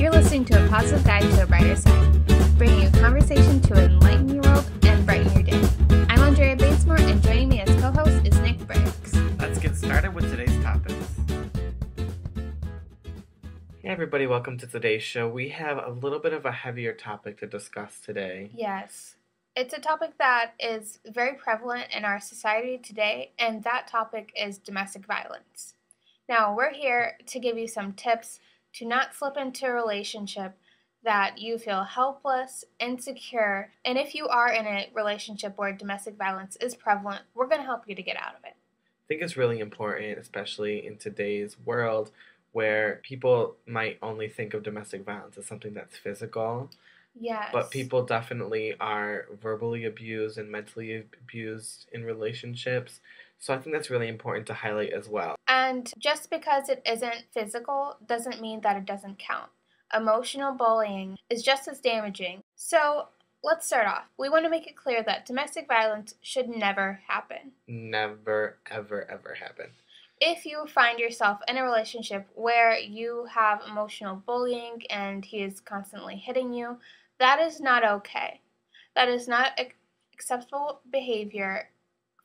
You're listening to a positive guide to a brighter side, bringing you conversation to enlighten your world and brighten your day. I'm Andrea Batesmore, and joining me as co-host is Nick Briggs. Let's get started with today's topics. Hey everybody, welcome to today's show. We have a little bit of a heavier topic to discuss today. Yes. It's a topic that is very prevalent in our society today, and that topic is domestic violence. Now, we're here to give you some tips to not slip into a relationship that you feel helpless, insecure, and if you are in a relationship where domestic violence is prevalent, we're going to help you to get out of it. I think it's really important, especially in today's world, where people might only think of domestic violence as something that's physical. Yes. But people definitely are verbally abused and mentally abused in relationships. So I think that's really important to highlight as well. And just because it isn't physical doesn't mean that it doesn't count. Emotional bullying is just as damaging. So let's start off. We want to make it clear that domestic violence should never happen. Never, ever, ever happen. If you find yourself in a relationship where you have emotional bullying and he is constantly hitting you, that is not okay. That is not acceptable behavior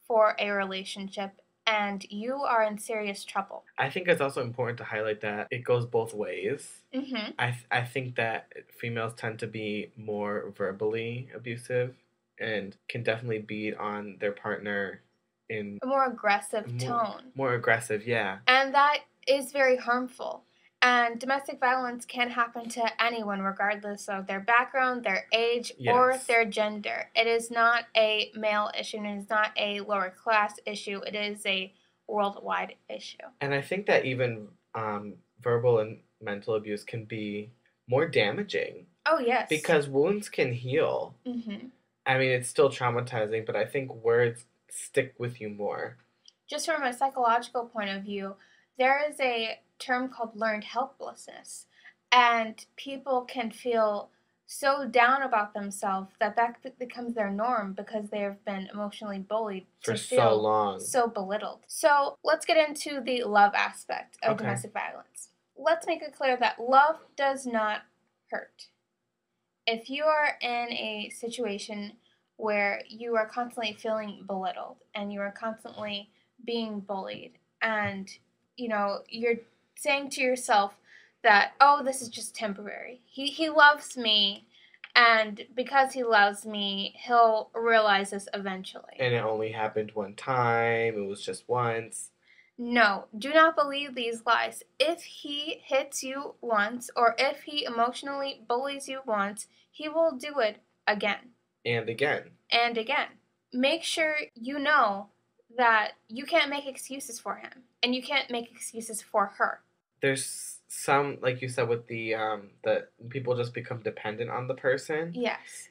for a relationship, and you are in serious trouble. I think it's also important to highlight that it goes both ways. Mm-hmm. I think that females tend to be more verbally abusive and can definitely beat on their partner in A more aggressive tone. More aggressive, yeah. And that is very harmful. And domestic violence can happen to anyone regardless of their background, their age, or their gender. It is not a male issue, and it is not a lower class issue. It is a worldwide issue. And I think that even verbal and mental abuse can be more damaging. Oh, yes. Because wounds can heal. Mm-hmm. I mean, it's still traumatizing, but I think words stick with you more. Just from a psychological point of view, there is a term called learned helplessness, and people can feel so down about themselves that becomes their norm because they have been emotionally bullied for so long, so belittled. So let's get into the love aspect of domestic violence. Let's make it clear that love does not hurt. If you are in a situation where you are constantly feeling belittled and you are constantly being bullied, and you're saying to yourself that, oh, this is just temporary. He loves me, and because he loves me, he'll realize this eventually. And it only happened one time. It was just once. No, do not believe these lies. If he hits you once, or if he emotionally bullies you once, he will do it again. And again. And again. Make sure you know that you can't make excuses for him, and you can't make excuses for her. There's some, like you said, with the people just become dependent on the person. Yes.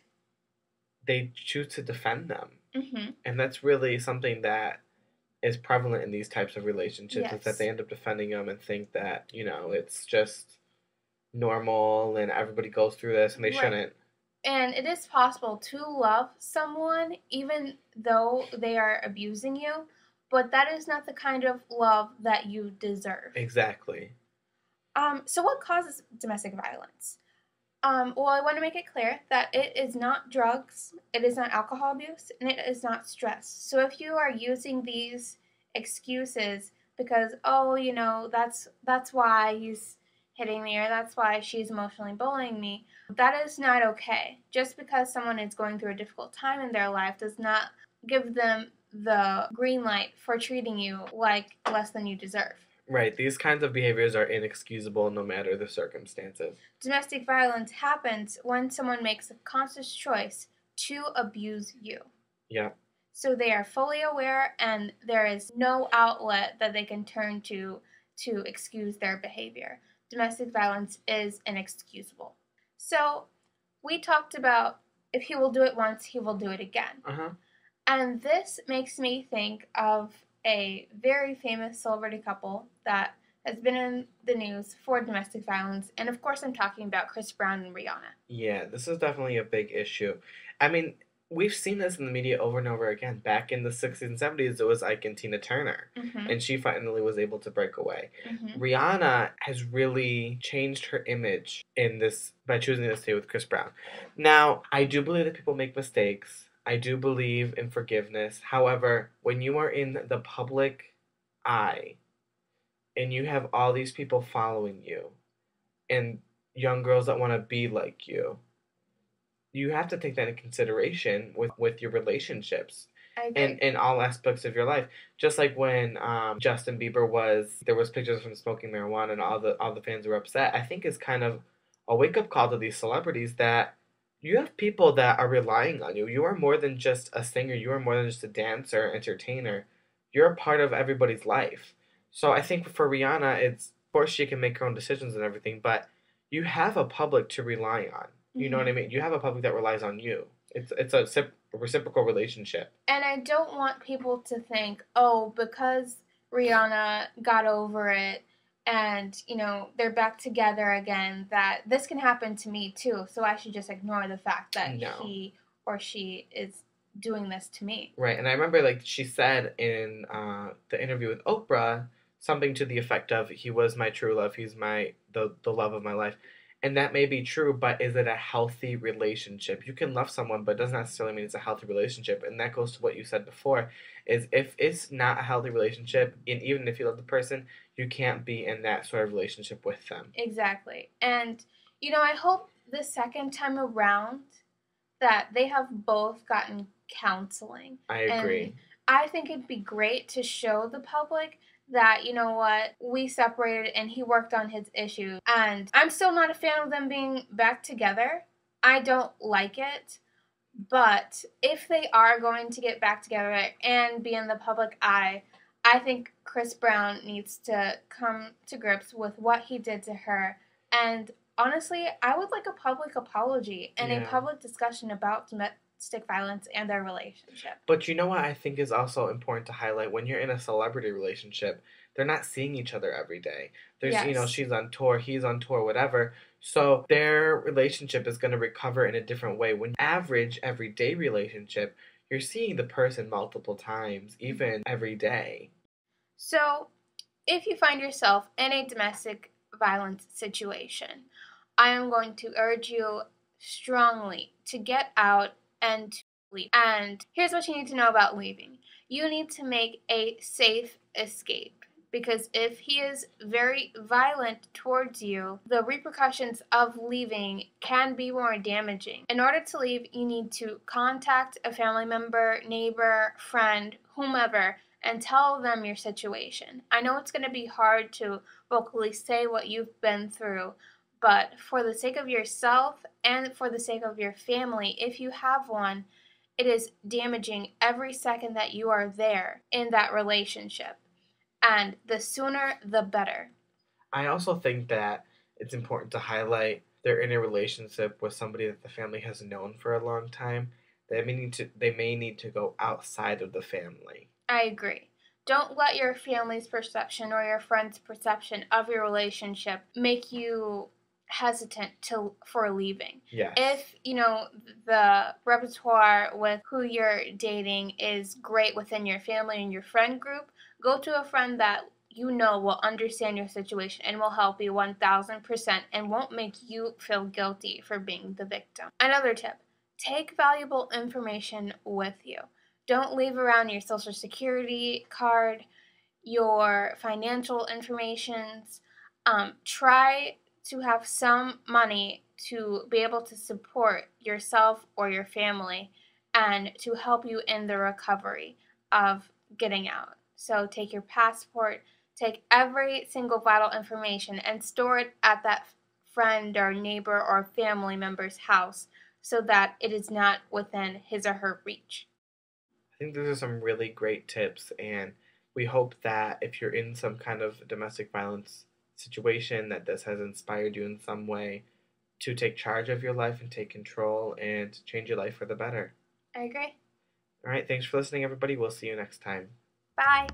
They choose to defend them. Mm-hmm. And that's really something that is prevalent in these types of relationships, is that they end up defending them and think that, it's just normal and everybody goes through this and they shouldn't. And it is possible to love someone even though they are abusing you, but that is not the kind of love that you deserve. Exactly. So what causes domestic violence? Well, I want to make it clear that it is not drugs, it is not alcohol abuse, and it is not stress. So if you are using these excuses because, that's why he's hitting me, or that's why she's emotionally bullying me, that is not okay. Just because someone is going through a difficult time in their life does not give them the green light for treating you like less than you deserve. Right. These kinds of behaviors are inexcusable no matter the circumstances. Domestic violence happens when someone makes a conscious choice to abuse you. Yeah. So they are fully aware, and there is no outlet that they can turn to excuse their behavior. Domestic violence is inexcusable. So we talked about if he will do it once, he will do it again. Uh-huh. And this makes me think of a very famous celebrity couple that has been in the news for domestic violence. And of course, I'm talking about Chris Brown and Rihanna. Yeah, this is definitely a big issue. I mean, we've seen this in the media over and over again. Back in the 60s and 70s, it was Ike and Tina Turner, and she finally was able to break away. Rihanna has really changed her image in this by choosing to stay with Chris Brown. Now, I do believe that people make mistakes. I do believe in forgiveness. However, when you are in the public eye and you have all these people following you and young girls that want to be like you have to take that into consideration with your relationships and in all aspects of your life. Just like when Justin Bieber there was pictures of him smoking marijuana and all the fans were upset. I think it's kind of a wake up call to these celebrities that you have people that are relying on you. You are more than just a singer. You are more than just a dancer, entertainer. You're a part of everybody's life. So I think for Rihanna, it's of course she can make her own decisions and everything, but you have a public to rely on. You know what I mean? You have a public that relies on you. It's a reciprocal relationship. And I don't want people to think, oh, because Rihanna got over it and, you know, they're back together again, that this can happen to me too. So I should just ignore the fact that he or she is doing this to me. Right. And I remember, like, she said in the interview with Oprah something to the effect of, he was my true love. He's the love of my life. And that may be true, but is it a healthy relationship? You can love someone, but it doesn't necessarily mean it's a healthy relationship. And that goes to what you said before, is if it's not a healthy relationship, and even if you love the person, you can't be in that sort of relationship with them. Exactly. And, you know, I hope the second time around that they have both gotten counseling. I agree. And I think it'd be great to show the public that, you know what, we separated and he worked on his issues. And I'm still not a fan of them being back together. I don't like it. But if they are going to get back together and be in the public eye, I think Chris Brown needs to come to grips with what he did to her. And honestly, I would like a public apology and a public discussion about domestic violence and their relationship. But you know what I think is also important to highlight? When you're in a celebrity relationship, they're not seeing each other every day. There's, you know, she's on tour, he's on tour, whatever. So their relationship is going to recover in a different way. When average, everyday relationship, you're seeing the person multiple times, even every day. So if you find yourself in a domestic violence situation, I am going to urge you strongly to get out and to leave. And here's what you need to know about leaving. You need to make a safe escape, because if he is very violent towards you, the repercussions of leaving can be more damaging. In order to leave, you need to contact a family member, neighbor, friend, whomever, and tell them your situation. I know it's going to be hard to vocally say what you've been through, but for the sake of yourself and for the sake of your family, if you have one, it is damaging every second that you are there in that relationship. And the sooner, the better. I also think that it's important to highlight they're in a relationship with somebody that the family has known for a long time. They may need to go outside of the family. I agree. Don't let your family's perception or your friend's perception of your relationship make you hesitant for leaving. Yes. If, you know, the repertoire with who you're dating is great within your family and your friend group, go to a friend that you know will understand your situation and will help you 1000% and won't make you feel guilty for being the victim. Another tip, take valuable information with you. Don't leave around your social security card, your financial informations. Try to have some money to be able to support yourself or your family and to help you in the recovery of getting out. So take your passport, take every single vital information and store it at that friend or neighbor or family member's house so that it is not within his or her reach. I think those are some really great tips, and we hope that if you're in some kind of domestic violence situation, that this has inspired you in some way to take charge of your life and take control and change your life for the better. I agree. All right, thanks for listening, everybody. We'll see you next time. Bye.